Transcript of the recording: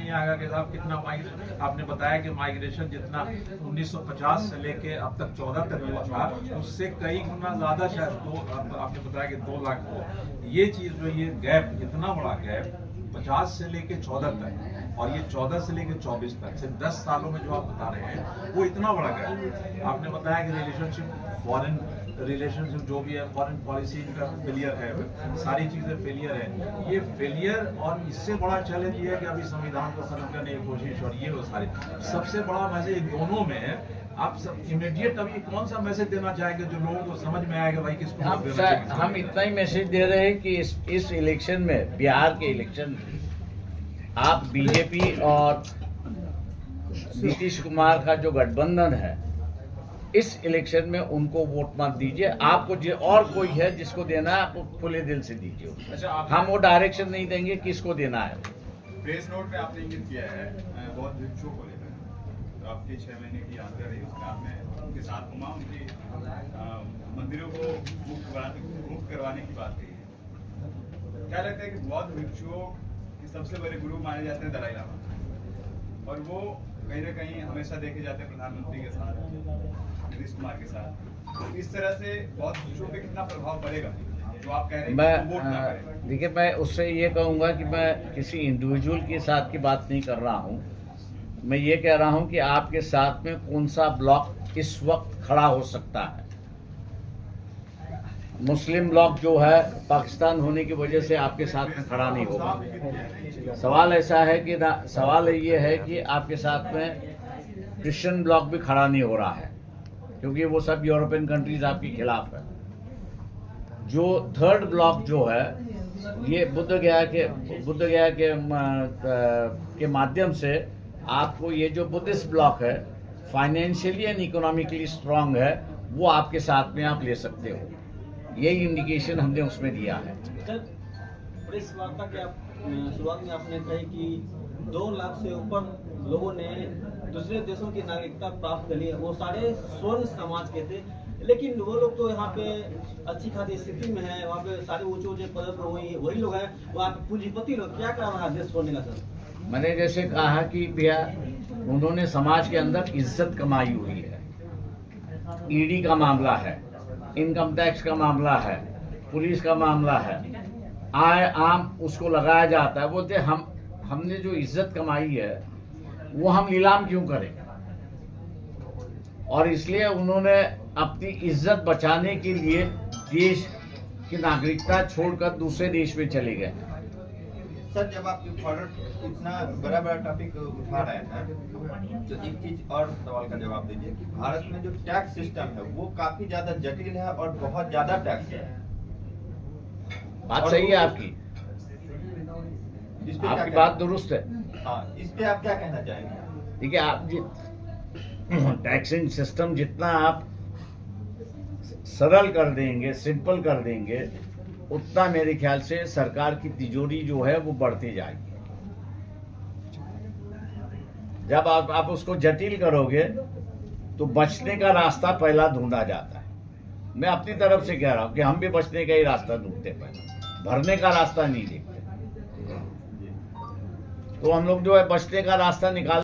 नहीं आएगा कि साहब कितना माइग्रेशन। आपने बताया कि माइग्रेशन जितना 1950 से लेके अब तक 14 तक हुआ था, उससे कई गुना ज्यादा शायद आपने बताया कि 2 लाख हो। ये चीज जो ये गैप, इतना बड़ा गैप 50 से लेके 14 तक, और ये 14 से लेके 24 तक, सिर्फ 10 सालों में जो आप बता रहे हैं वो इतना बड़ा गैप। आपने बताया कि रिलेशनशिप, फॉरेन रिलेशनशिप जो भी है, फॉरेन पॉलिसी का फेलियर है, सारी चीजें फेलियर है। ये फेलियर, और इससे बड़ा चैलेंज ये है कि अभी संविधान को खत्म करने की कोशिश, और ये वो सारी सबसे बड़ा मैसेज दोनों में है। आप सब इमीडिएट अभी कौन सा मैसेज देना चाहेंगे जो लोगों को समझ में आएगा भाई किसको देना चाहिए? हम इतना ही मैसेज दे रहे हैं कि इस इलेक्शन में, बिहार के इलेक्शन में, आप बीजेपी और नीतीश कुमार का जो गठबंधन है, इस इलेक्शन में उनको वोट मत दीजिए। आपको और कोई है जिसको देना है, आप खुले दिल से दीजिए। अच्छा, हम वो डायरेक्शन नहीं देंगे किसको देना है। प्रेस नोट में आपने इंगित किया है बहुत भिक्षुओं को लेकर, तो आपकी 6 महीने की यात्रा रही, उसमें आपने उनके साथ घुमा, उनकी मंदिरों को मुक्त करवाने की बात कही है। क्या लगता है कि बौद्ध भिक्षुओं के सबसे बड़े गुरु माने जाते हैं दलाई लामा, और वो कहीं ना कहीं हमेशा देखे जाते हैं प्रधानमंत्री के साथ, नीतीश कुमार के साथ। तो इस तरह से बौद्ध भिक्षुओं पे कितना प्रभाव पड़ेगा जो आप कह रहे हैं कि वोट ना करें? देखिए, मैं उससे ये कहूँगा कि मैं किसी इंडिविजुअल के साथ की बात नहीं कर रहा हूँ। मैं ये कह रहा हूँ कि आपके साथ में कौन सा ब्लॉक इस वक्त खड़ा हो सकता है। मुस्लिम ब्लॉक जो है पाकिस्तान होने की वजह से आपके साथ में खड़ा नहीं होगा। सवाल ऐसा है कि सवाल ये है कि आपके साथ में क्रिश्चियन ब्लॉक भी खड़ा नहीं हो रहा है, क्योंकि वो सब यूरोपियन कंट्रीज आपके खिलाफ है। जो थर्ड ब्लॉक जो है, ये बुद्ध गया के माध्यम से आपको ये जो बुद्धिस्ट ब्लॉक है, फाइनेंशियली एंड इकोनॉमिकली स्ट्रांग है, वो आपके साथ में आप ले सकते हो। यही इंडिकेशन हमने उसमें दिया है। प्रेस वार्ता के शुरुआत में आपने कही कि 2 लाख से ऊपर लोगों ने दूसरे देशों की नागरिकता प्राप्त कर ली है, वो सारे स्वर्ण समाज के थे, लेकिन वो लोग तो यहाँ पे अच्छी खासी स्थिति में है, वहाँ पे सारे ऊंचे पद पर वही लोग हैं, वहाँ पे पूंजीपति लोग। क्या कर रहा है देश छोड़ने का? सर, मैंने जैसे कहा कि भैया, उन्होंने समाज के अंदर इज्जत कमाई हुई है। ईडी का मामला है, इनकम टैक्स का मामला है, पुलिस का मामला है, आय आम उसको लगाया जाता है। बोलते हमने जो इज्जत कमाई है वो हम नीलाम क्यों करें? और इसलिए उन्होंने अपनी इज्जत बचाने के लिए देश की नागरिकता छोड़कर दूसरे देश में चले गए। सर, जब आप इतना बड़ा टॉपिक उठा रहे हैं, तो एक चीज और सवाल का जवाब दीजिए कि भारत में जो टैक्स सिस्टम है वो काफी ज्यादा जटिल है और बहुत ज्यादा टैक्स है। बात सही है आपकी, आपकी बात दुरुस्त है। हाँ, इस पे आप क्या कहना चाहेंगे? ठीक है, आप टैक्सिंग सिस्टम जितना आप सरल कर देंगे, सिंपल कर देंगे, उतना मेरे ख्याल से सरकार की तिजोरी जो है वो बढ़ती जाएगी। जब आप उसको जटिल करोगे तो बचने का रास्ता पहला ढूंढा जाता है। मैं अपनी तरफ से कह रहा हूं कि हम भी बचने का ही रास्ता ढूंढते, पहले भरने का रास्ता नहीं देखते। तो हम लोग जो है बचने का रास्ता निकाल